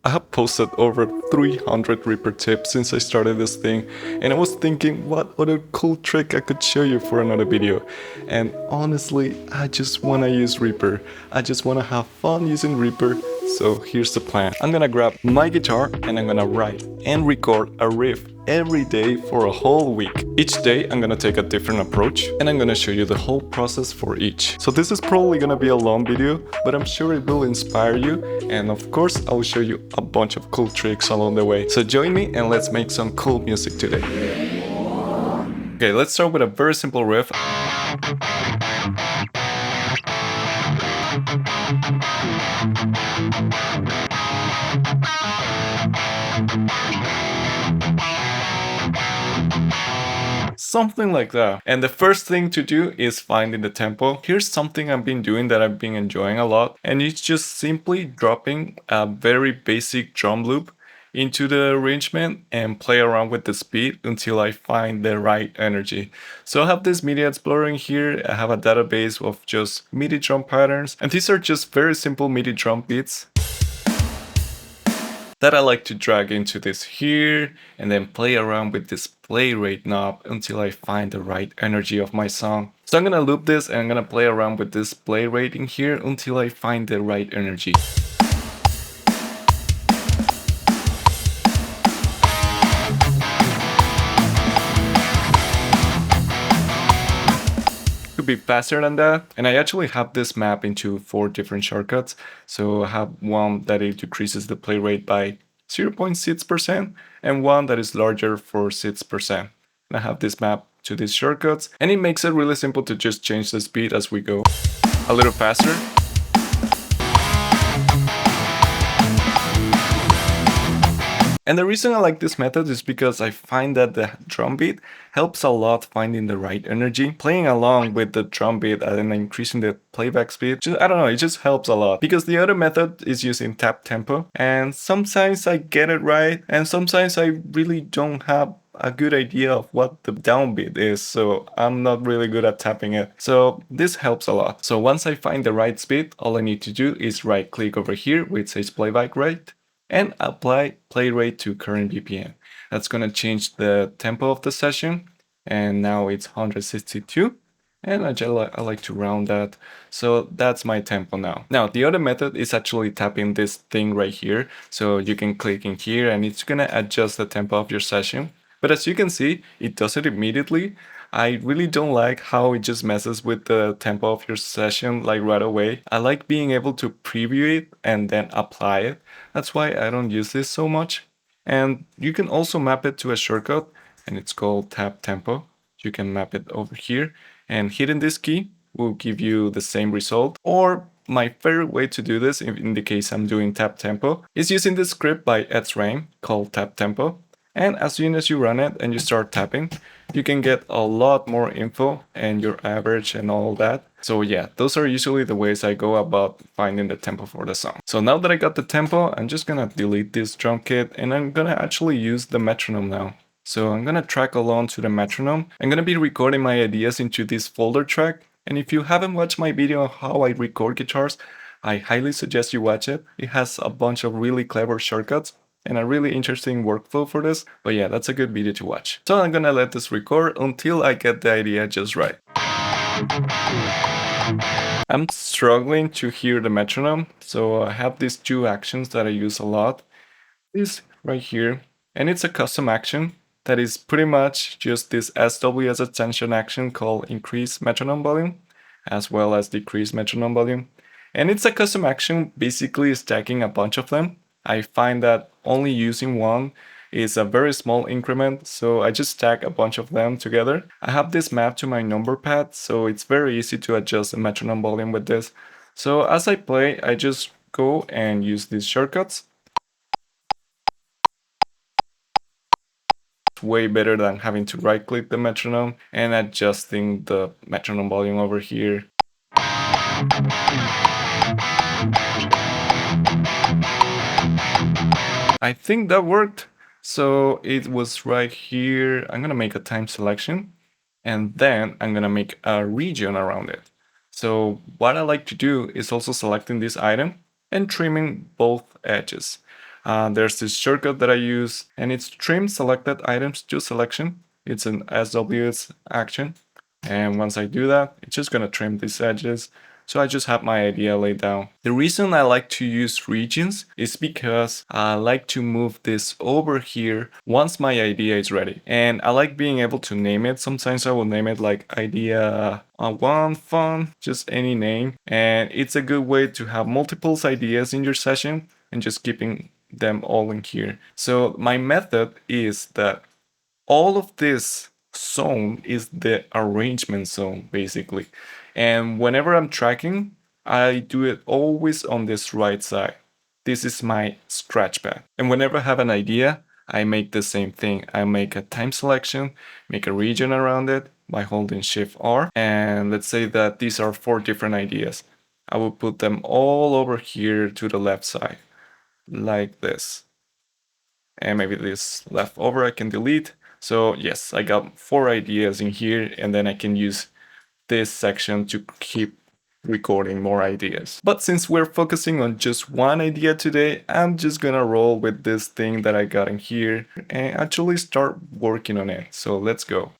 I have posted over 300 Reaper tips since I started this thing, and I was thinking what other cool trick I could show you for another video. And honestly, I just wanna use Reaper. I just wanna have fun using Reaper. So here's the plan. I'm gonna grab my guitar and I'm gonna write and record a riff every day for a whole week. Each day I'm gonna take a different approach and I'm gonna show you the whole process for each. So this is probably gonna be a long video, but I'm sure it will inspire you, and of course I'll show you a bunch of cool tricks along the way. So join me and let's make some cool music today. Okay, let's start with a very simple riff. Something like that. And the first thing to do is finding the tempo. Here's something I've been doing that I've been enjoying a lot, and it's just simply dropping a very basic drum loop into the arrangement and play around with the speed until I find the right energy. So I have this MIDI explorer here. I have a database of just MIDI drum patterns, and these are just very simple MIDI drum beats that I like to drag into this here and then play around with this play rate knob until I find the right energy of my song. So I'm gonna loop this and I'm gonna play around with this play rate in here until I find the right energy. Could be faster than that, and I actually have this map into 4 different shortcuts. So I have one that it decreases the play rate by 0.6% and one that is larger for 6%. And I have this map to these shortcuts, and it makes it really simple to just change the speed as we go a little faster. And the reason I like this method is because I find that the drum beat helps a lot finding the right energy. Playing along with the drum beat and increasing the playback speed, I don't know, it just helps a lot. Because the other method is using tap tempo, and sometimes I get it right, and sometimes I really don't have a good idea of what the downbeat is, so I'm not really good at tapping it. So this helps a lot. So once I find the right speed, all I need to do is right click over here which says playback rate and apply play rate to current BPM. That's gonna change the tempo of the session, and now it's 162. And I like to round that. So that's my tempo now. Now, the other method is actually tapping this thing right here. So you can click in here and it's gonna adjust the tempo of your session. But as you can see, it does it immediately. I really don't like how it just messes with the tempo of your session like right away. I like being able to preview it and then apply it. That's why I don't use this so much. And you can also map it to a shortcut, and it's called tap tempo. You can map it over here, and hitting this key will give you the same result. Or my favorite way to do this, in the case I'm doing tap tempo, is using this script by Ed's Rain called tap tempo. And as soon as you run it and you start tapping, you can get a lot more info and your average and all that. So yeah, those are usually the ways I go about finding the tempo for the song. So now that I got the tempo, I'm just gonna delete this drum kit and I'm gonna actually use the metronome now. So I'm gonna track along to the metronome. I'm gonna be recording my ideas into this folder track. And if you haven't watched my video on how I record guitars, I highly suggest you watch it. It has a bunch of really clever shortcuts and a really interesting workflow for this. But yeah, that's a good video to watch. So I'm gonna let this record until I get the idea just right. I'm struggling to hear the metronome, so I have these 2 actions that I use a lot. This right here, and it's a custom action that is pretty much just this SW as a tension action called increase metronome volume, as well as decrease metronome volume. And it's a custom action, basically stacking a bunch of them. I find that only using one is a very small increment, so I just stack a bunch of them together. I have this map to my number pad, so it's very easy to adjust the metronome volume with this. So as I play, I just go and use these shortcuts. It's way better than having to right click the metronome and adjusting the metronome volume over here. I think that worked. So it was right here. I'm gonna make a time selection and then I'm gonna make a region around it. So what I like to do is also selecting this item and trimming both edges. There's this shortcut that I use, and it's trim selected items to selection. It's an SWS action. And once I do that, it's just gonna trim these edges. So I just have my idea laid down. The reason I like to use regions is because I like to move this over here once my idea is ready. And I like being able to name it. Sometimes I will name it like idea one fun, just any name. And it's a good way to have multiple ideas in your session and just keeping them all in here. So my method is that all of this zone is the arrangement zone basically. And whenever I'm tracking, I do it always on this right side. This is my scratch pad. And whenever I have an idea, I make the same thing. I make a time selection, make a region around it by holding Shift R. And let's say that these are 4 different ideas. I will put them all over here to the left side, like this. And maybe this leftover I can delete. So yes, I got 4 ideas in here, and then I can use this section to keep recording more ideas. But since we're focusing on just one idea today, I'm just gonna roll with this thing that I got in here and actually start working on it. So let's go.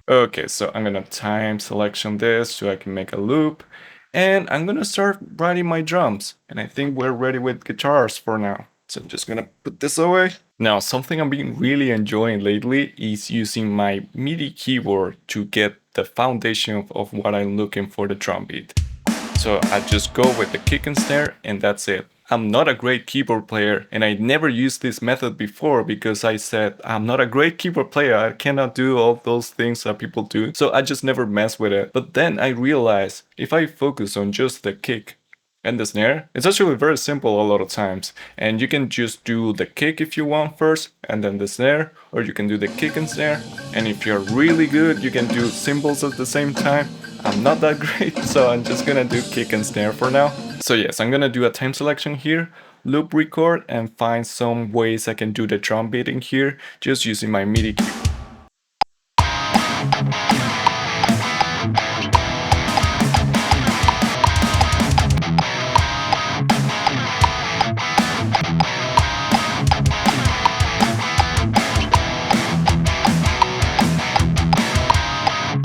Okay, so I'm gonna time selection this so I can make a loop. And I'm gonna start writing my drums. And I think we're ready with guitars for now. So I'm just gonna put this away. Now, something I've been really enjoying lately is using my MIDI keyboard to get the foundation of what I'm looking for the drum beat. So I just go with the kick and snare, and that's it. I'm not a great keyboard player, and I never used this method before because I said I'm not a great keyboard player, I cannot do all those things that people do, so I just never mess with it. But then I realized if I focus on just the kick and the snare, it's actually very simple a lot of times, and you can just do the kick if you want first and then the snare, or you can do the kick and snare, and if you're really good you can do cymbals at the same time. I'm not that great, so I'm just gonna do kick and snare for now. So yes, I'm gonna do a time selection here, loop record, and find some ways I can do the drum beat in here just using my MIDI keyboard.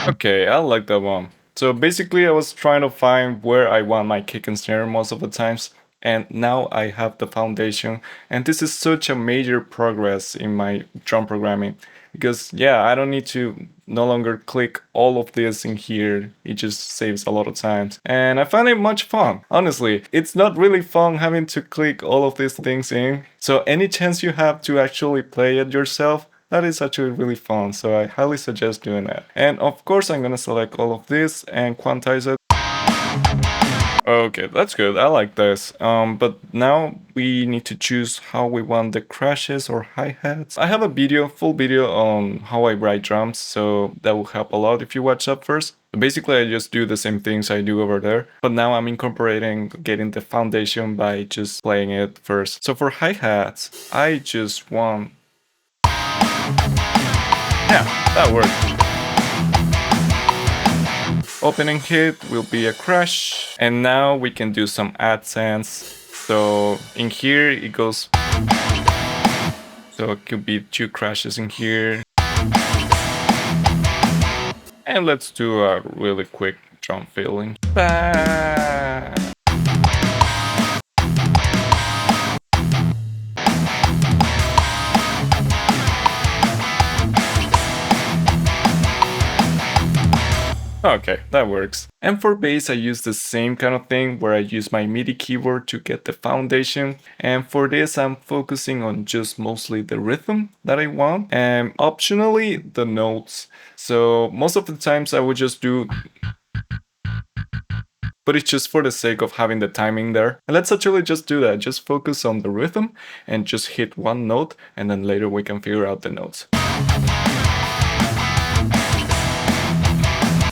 Okay, I like that one. So basically I was trying to find where I want my kick and snare most of the times, and now I have the foundation, and this is such a major progress in my drum programming because yeah, I don't need to no longer click all of this in here. It just saves a lot of times, and I find it much fun. Honestly, it's not really fun having to click all of these things in, so any chance you have to actually play it yourself, that is actually really fun, so I highly suggest doing that. And of course I'm gonna select all of this and quantize it. Okay, that's good, I like this. But now we need to choose how we want the crashes or hi-hats. I have a video, full video on how I write drums, so that will help a lot if you watch that first. Basically I just do the same things I do over there, but now I'm incorporating getting the foundation by just playing it first. So for hi-hats, I just want... Yeah, that worked. Opening hit will be a crash, and now we can do some AdSense. So in here it goes, so it could be 2 crashes in here. And let's do a really quick drum filling. Bah! Okay, that works. And for bass I use the same kind of thing where I use my MIDI keyboard to get the foundation, and for this I'm focusing on just mostly the rhythm that I want and optionally the notes. So most of the times I would just do, but it's just for the sake of having the timing there. And let's actually just do that, just focus on the rhythm and just hit one note, and then later we can figure out the notes.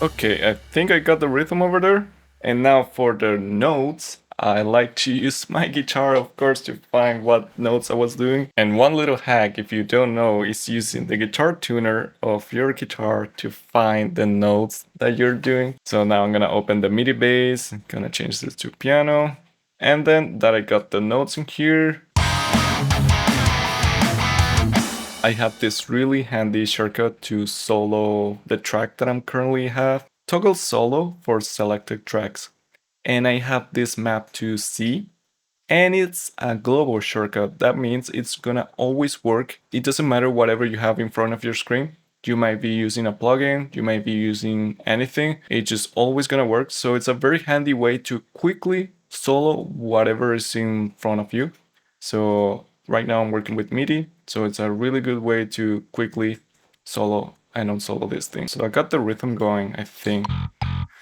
Okay, I think I got the rhythm over there. And now for the notes, I like to use my guitar, of course, to find what notes I was doing. And one little hack, if you don't know, is using the guitar tuner of your guitar to find the notes that you're doing. So now I'm gonna open the MIDI bass, I'm gonna change this to piano. And then that I got the notes in here, I have this really handy shortcut to solo the track that I'm currently have. Toggle solo for selected tracks. And I have this map to C, and it's a global shortcut. That means it's gonna always work. It doesn't matter whatever you have in front of your screen. You might be using a plugin, you might be using anything. It's just always gonna work. So it's a very handy way to quickly solo whatever is in front of you. So right now I'm working with MIDI, so it's a really good way to quickly solo and unsolo this thing. So I got the rhythm going, I think.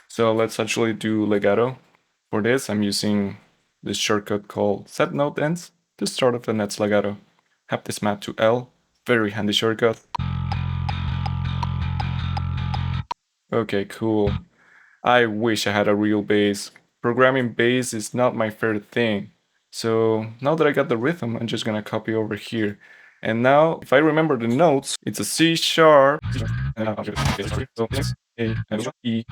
So let's actually do legato. For this, I'm using this shortcut called set note ends to start off the next legato. Have this map to L, very handy shortcut. Okay, cool. I wish I had a real bass. Programming bass is not my favorite thing. So now that I got the rhythm, I'm just gonna copy over here. And now, if I remember the notes, it's a C sharp, A, E,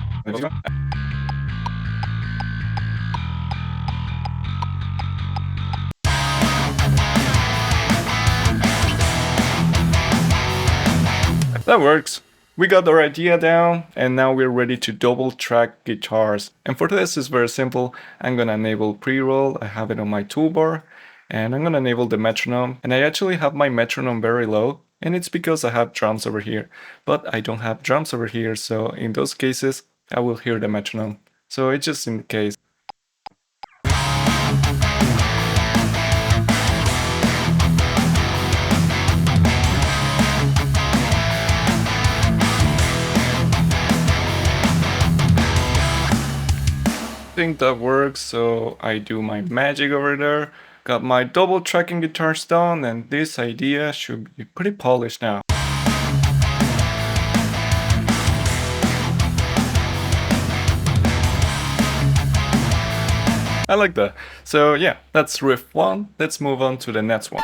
that works. We got our idea down, and now we're ready to double track guitars. And for this, it's very simple. I'm gonna enable pre-roll, I have it on my toolbar, and I'm gonna enable the metronome. And I actually have my metronome very low, and it's because I have drums over here. But I don't have drums over here, so in those cases, I will hear the metronome. So it's just in case. Think that works, so I do my magic over there. Got my double tracking guitars done, and this idea should be pretty polished now. I like that. So yeah, that's riff 1. Let's move on to the next one.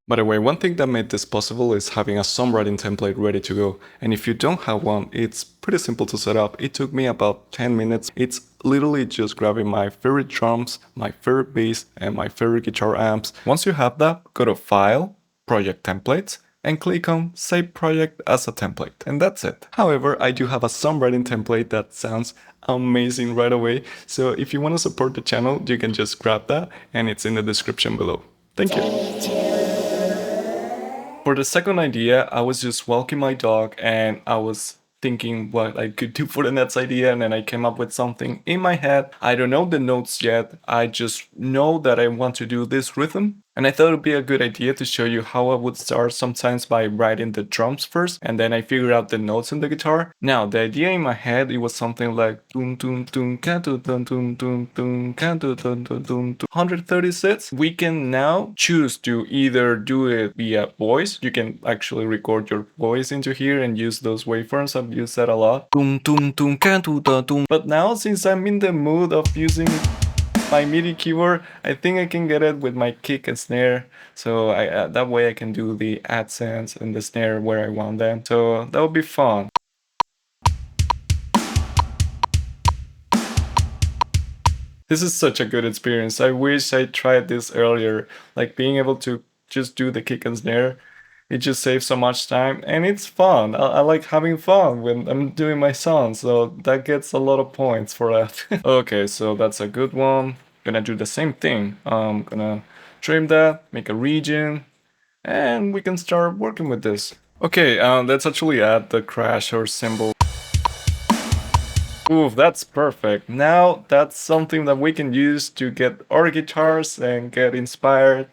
By the way, one thing that made this possible is having a songwriting template ready to go. And if you don't have one, it's pretty simple to set up. It took me about 10 minutes. It's literally just grabbing my favorite drums, my favorite bass, and my favorite guitar amps. Once you have that, go to File, Project Templates, and click on Save Project as a template. And that's it. However, I do have a songwriting template that sounds amazing right away. So if you want to support the channel, you can just grab that, and it's in the description below. Thank you. For the second idea, I was just walking my dog and I was thinking what I could do for the next idea, and then I came up with something in my head. I don't know the notes yet, I just know that I want to do this rhythm. And I thought it would be a good idea to show you how I would start sometimes by writing the drums first, and then I figure out the notes in the guitar. Now, the idea in my head, it was something like 136. We can now choose to either do it via voice. You can actually record your voice into here and use those waveforms. I've used that a lot. But now, since I'm in the mood of using my MIDI keyboard, I think I can get it with my kick and snare, so that way I can do the accents and the snare where I want them, so that would be fun. This is such a good experience. I wish I tried this earlier, like being able to just do the kick and snare. It just saves so much time, and it's fun. I like having fun when I'm doing my songs, so that gets a lot of points for that. Okay, so that's a good one. Gonna do the same thing. I'm gonna trim that, make a region, and we can start working with this. Okay, let's actually add the crash or cymbal. Ooh, that's perfect. Now that's something that we can use to get our guitars and get inspired.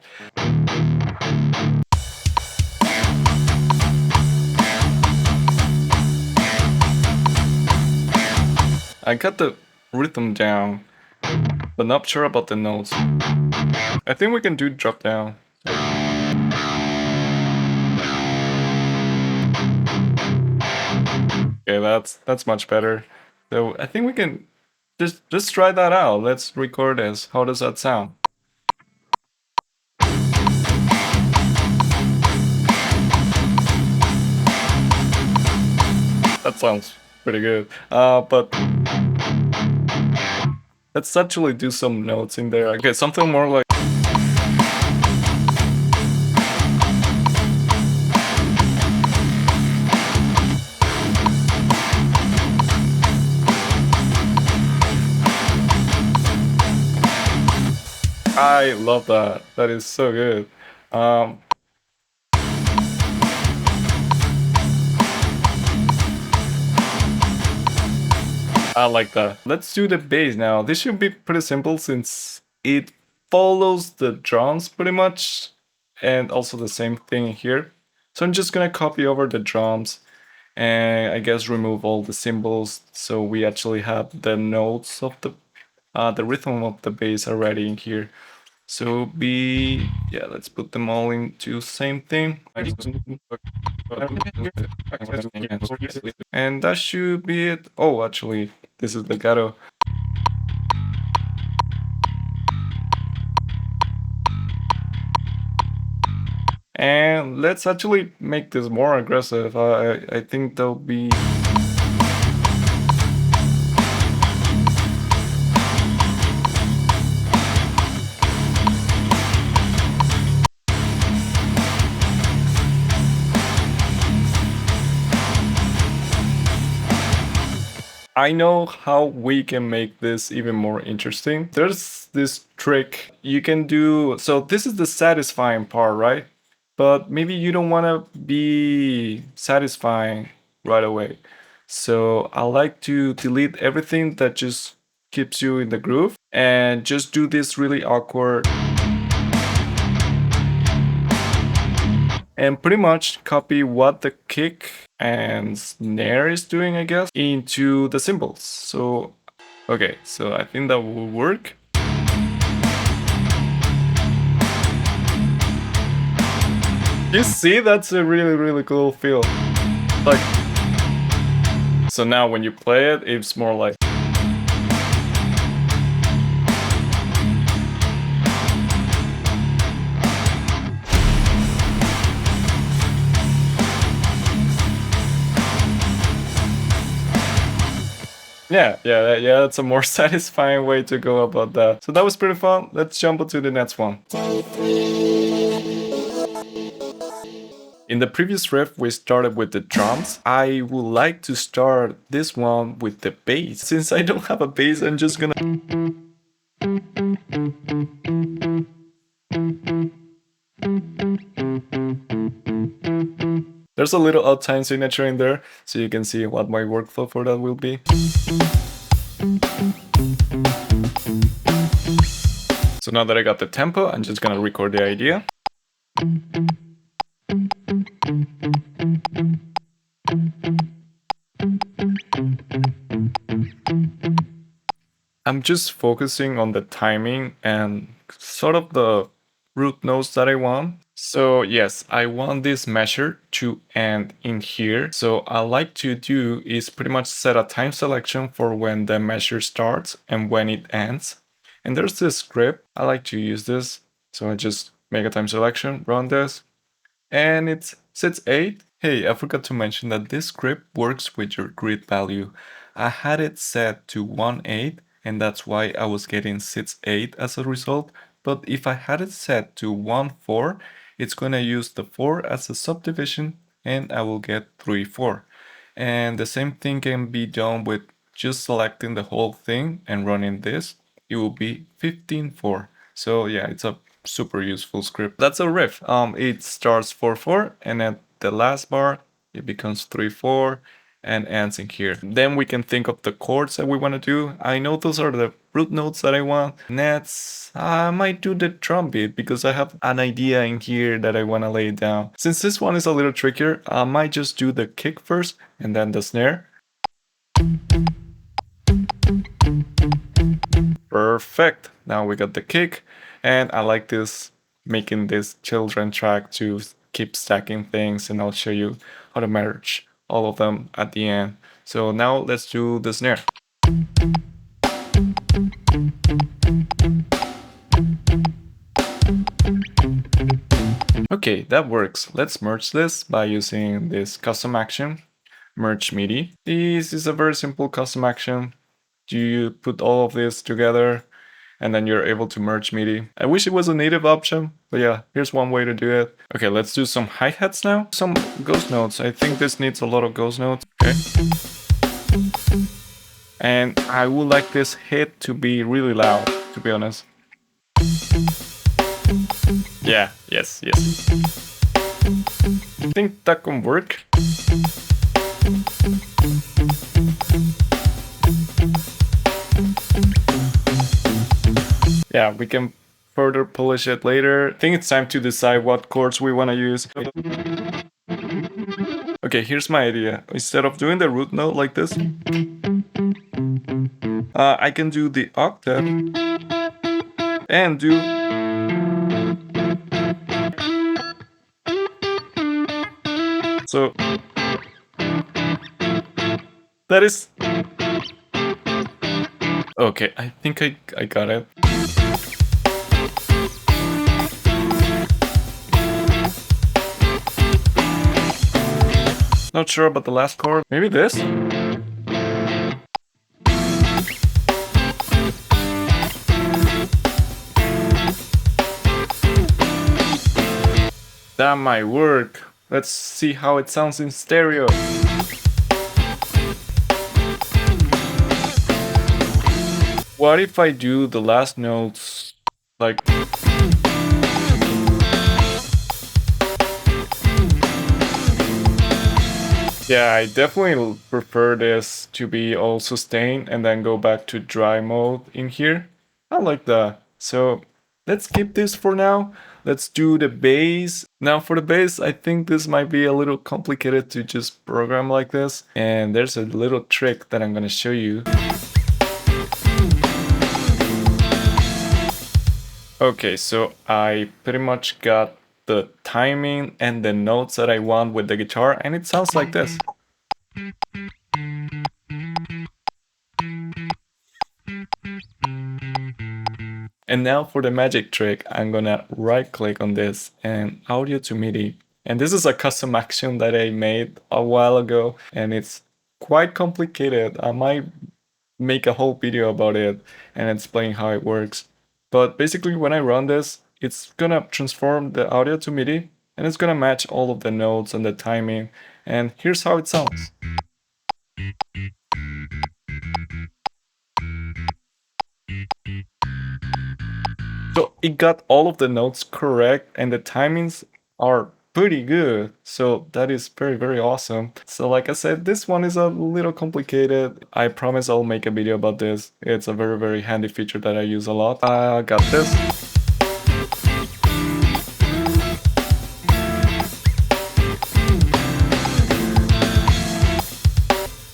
I got the rhythm down, but not sure about the notes. I think we can do drop down. Okay, that's much better. So I think we can Just try that out. Let's record this. How does that sound? That sounds pretty good. But let's actually do some notes in there. Okay, something more like. I love that. That is so good. I like that. Let's do the bass now. This should be pretty simple since it follows the drums pretty much, and also the same thing here. So I'm just gonna copy over the drums and I guess remove all the cymbals so we actually have the notes of the rhythm of the bass already in here. So yeah, let's put them all into same thing. And that should be it. Oh, actually, this is legato. And let's actually make this more aggressive. I think there'll be. I know how we can make this even more interesting. There's this trick you can do. So this is the satisfying part, right? But maybe you don't want to be satisfying right away. So I like to delete everything that just keeps you in the groove and just do this really awkward and pretty much copy what the kick and snare is doing, I guess, into the cymbals. So, okay, so I think that will work. You see, that's a really, really cool feel. Like, so now when you play it, it's more like. Yeah, that's a more satisfying way to go about that. So that was pretty fun. Let's jump into the next one. In the previous riff, we started with the drums. I would like to start this one with the bass. Since I don't have a bass, I'm just gonna. There's a little odd time signature in there, so you can see what my workflow for that will be. So now that I got the tempo, I'm just gonna record the idea. I'm just focusing on the timing and sort of the root notes that I want. So yes, I want this measure to end in here. So I like to do is pretty much set a time selection for when the measure starts and when it ends. And there's this script. I like to use this. So I just make a time selection, run this, and it sets 8. Hey, I forgot to mention that this script works with your grid value. I had it set to 1/8, and that's why I was getting 6/8 as a result. But if I had it set to 1/4, it's gonna use the 4 as a subdivision, and I will get 3/4. And the same thing can be done with just selecting the whole thing and running this. It will be 15/4. So yeah, it's a super useful script. That's a riff. It starts 4/4, and at the last bar it becomes 3/4 and ends in here. Then we can think of the chords that we want to do. I know those are the root notes that I want. Next, I might do the drum beat because I have an idea in here that I want to lay down. Since this one is a little trickier, I might just do the kick first and then the snare. Perfect. Now we got the kick, and I like this, making this children track to keep stacking things, and I'll show you how to merge all of them at the end. So now let's do the snare. Okay, that works. Let's merge this by using this custom action, merge MIDI. This is a very simple custom action. You put all of this together and then you're able to merge MIDI. I wish it was a native option, but yeah, here's one way to do it. Okay, let's do some hi-hats now. Some ghost notes. I think this needs a lot of ghost notes. Okay. And I would like this hit to be really loud, to be honest. Yeah, yes. I think that can work. Yeah, we can further polish it later. I think it's time to decide what chords we want to use. Okay, here's my idea. Instead of doing the root note like this, I can do the octave and do so that is okay. I think I got it. Not sure about the last chord. Maybe this? That might work. Let's see how it sounds in stereo. What if I do the last notes like... Yeah, I definitely prefer this to be all sustained and then go back to dry mode in here. I like that. So let's keep this for now. Let's do the bass. Now for the bass, I think this might be a little complicated to just program like this. And there's a little trick that I'm gonna show you. Okay, so I pretty much got the timing and the notes that I want with the guitar, and it sounds like this. And now for the magic trick, I'm gonna right click on this and audio to MIDI. And this is a custom action that I made a while ago, and it's quite complicated. I might make a whole video about it and explain how it works. But basically when I run this, it's gonna transform the audio to MIDI and it's gonna match all of the notes and the timing. And here's how it sounds. So it got all of the notes correct and the timings are pretty good. So that is very awesome. So like I said, this one is a little complicated. I promise I'll make a video about this. It's a very handy feature that I use a lot. I got this.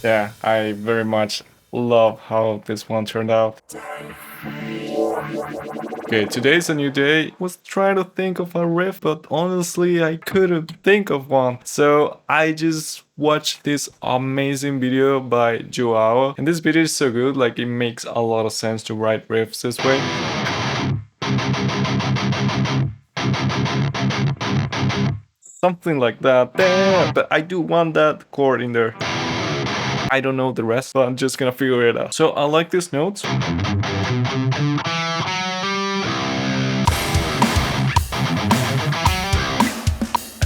Yeah, I very much love how this one turned out. Okay, today's a new day. Was trying to think of a riff, but honestly I couldn't think of one. So I just watched this amazing video by Joao. And this video is so good, like it makes a lot of sense to write riffs this way. Something like that. Damn, but I do want that chord in there. I don't know the rest, but I'm just gonna figure it out. So I like these notes. I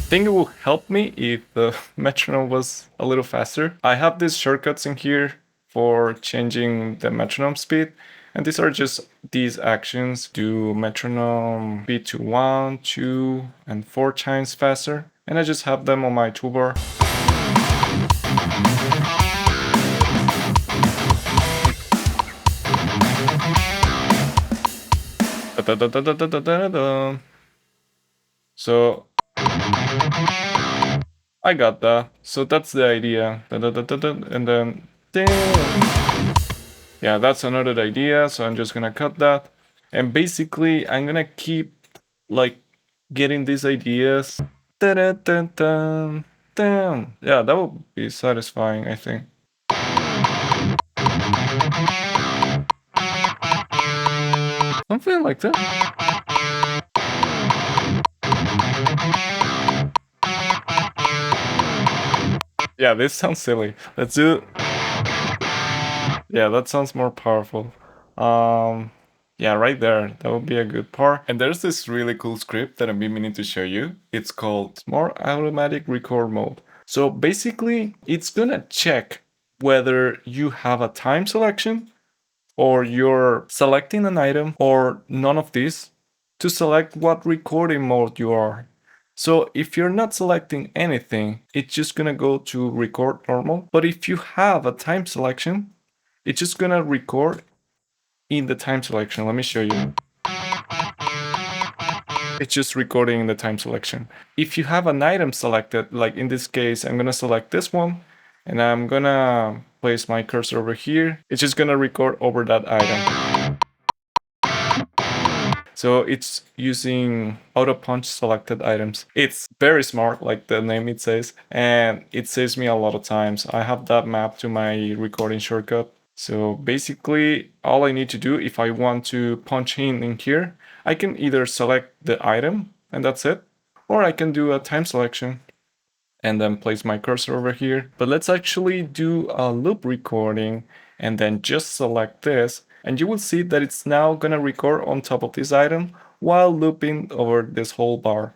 think it will help me if the metronome was a little faster. I have these shortcuts in here for changing the metronome speed. And these are just these actions. Do metronome beat to 1, 2, and 4 times faster. And I just have them on my toolbar. So I got that. So that's the idea. And then yeah, that's another idea. So I'm just gonna cut that. And basically I'm gonna keep like getting these ideas. Yeah, that will be satisfying, I think. Something like that. Yeah, this sounds silly. Let's do. Yeah, that sounds more powerful. Um, yeah, right there. That would be a good part. And there's this really cool script that I've been meaning to show you. It's called Smart Automatic Record Mode. So basically, it's gonna check whether you have a time selection or you're selecting an item or none of these to select what recording mode you are. So if you're not selecting anything, it's just gonna go to record normal. But if you have a time selection, it's just gonna record in the time selection. Let me show you. It's just recording in the time selection. If you have an item selected, like in this case, I'm gonna select this one and I'm gonna place my cursor over here. It's just gonna record over that item. So it's using auto punch selected items. It's very smart, like the name it says, and it saves me a lot of times. I have that mapped to my recording shortcut. So basically all I need to do if I want to punch in here, I can either select the item and that's it, or I can do a time selection and then place my cursor over here. But let's actually do a loop recording and then just select this, and you will see that it's now gonna record on top of this item while looping over this whole bar.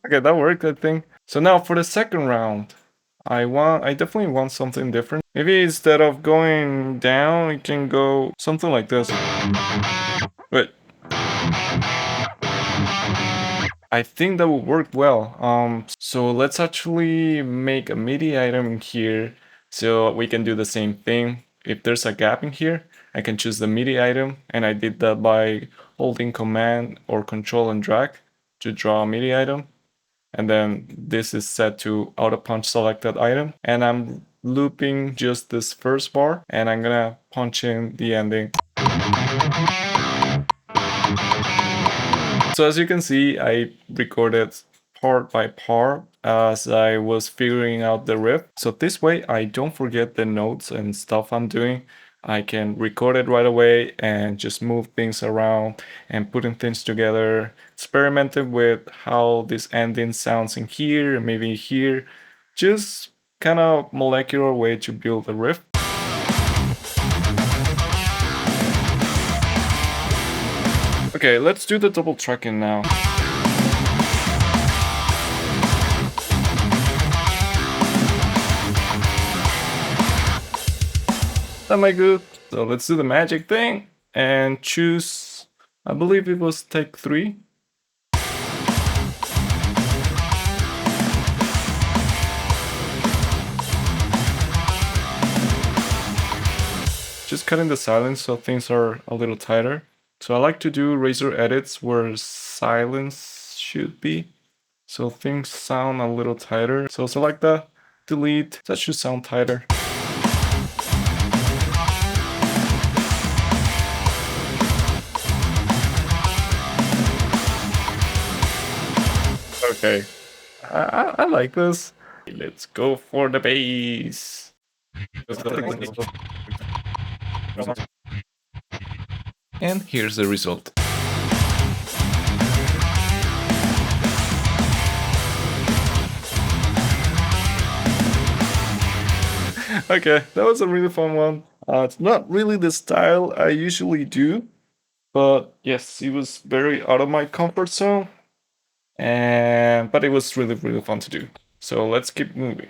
Okay, that worked, I think. So now for the second round, I definitely want something different. Maybe instead of going down, it can go something like this. Wait. I think that will work well. So let's actually make a MIDI item in here so we can do the same thing. If there's a gap in here, I can choose the MIDI item, and I did that by holding Command or Control and drag to draw a MIDI item. And then this is set to auto punch selected item, and I'm looping just this first bar, and I'm gonna punch in the ending. So as you can see, I recorded part by part as I was figuring out the riff. So this way I don't forget the notes and stuff I'm doing. I can record it right away and just move things around and putting things together, experimenting with how this ending sounds in here and maybe here. Just kind of molecular way to build a riff. Okay, let's do the double tracking now. Am I good? So let's do the magic thing and choose, I believe it was take 3. Just cutting the silence so things are a little tighter. So I like to do razor edits where silence should be, so things sound a little tighter. So select that, delete, that should sound tighter. Okay, I like this. Let's go for the bass. And here's the result. Okay, that was a really fun one. It's not really the style I usually do, but yes, it was very out of my comfort zone, but it was really fun to do. So let's keep moving.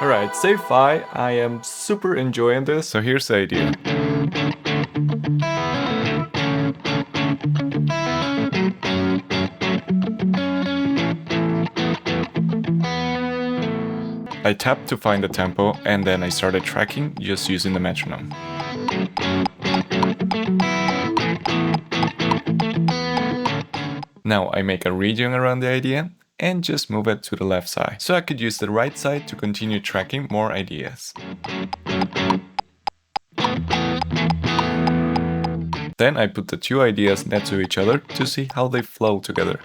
Alright, save 5. I am super enjoying this, so here's the idea. I tapped to find the tempo, and then I started tracking just using the metronome. Now I make a region around the idea and just move it to the left side, so I could use the right side to continue tracking more ideas. Then I put the two ideas next to each other to see how they flow together.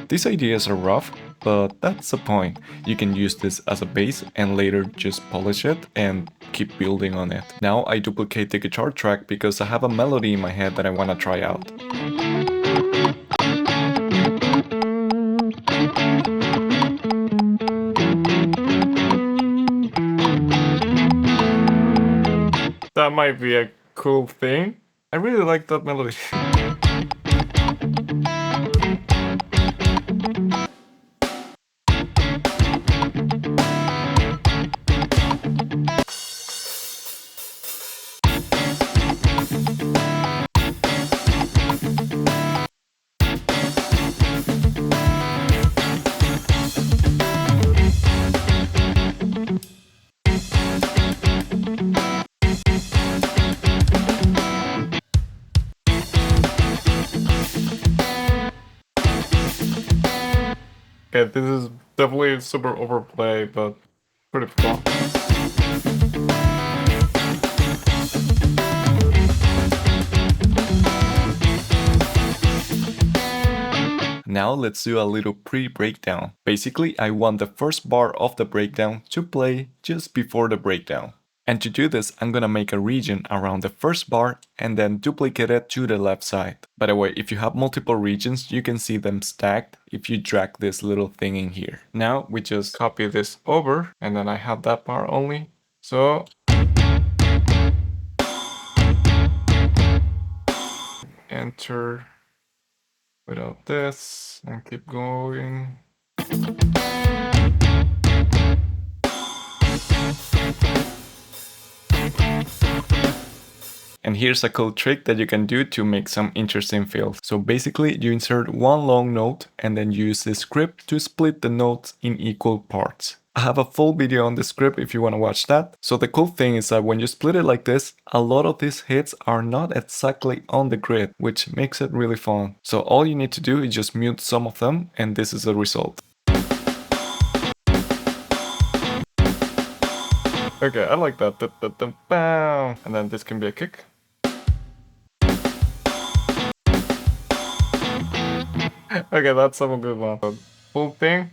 These ideas are rough, but that's the point. You can use this as a base and later just polish it and keep building on it. Now I duplicate the guitar track because I have a melody in my head that I want to try out. That might be a cool thing. I really like that melody. Okay, this is definitely super overplayed, but pretty fun. Now let's do a little pre-breakdown. Basically, I want the first bar of the breakdown to play just before the breakdown. And to do this, I'm gonna make a region around the first bar and then duplicate it to the left side. By the way, if you have multiple regions, you can see them stacked if you drag this little thing in here. Now we just copy this over and then I have that bar only. So enter without this and keep going. And here's a cool trick that you can do to make some interesting fills. So basically you insert one long note and then use the script to split the notes in equal parts. I have a full video on the script if you want to watch that. So the cool thing is that when you split it like this, a lot of these hits are not exactly on the grid, which makes it really fun. So all you need to do is just mute some of them and this is the result. Okay, I like that. And then this can be a kick. Okay, that's a good one. So, full thing.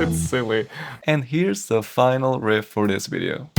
It's silly. And here's the final riff for this video.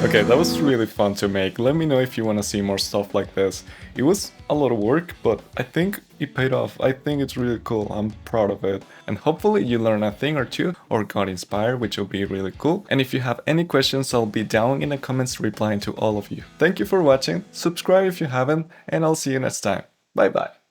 Okay, that was really fun to make. Let me know if you want to see more stuff like this. It was a lot of work, but I think it paid off. I think it's really cool. I'm proud of it. And hopefully you learned a thing or two or got inspired, which will be really cool. And if you have any questions, I'll be down in the comments replying to all of you. Thank you for watching. Subscribe if you haven't, and I'll see you next time. Bye bye.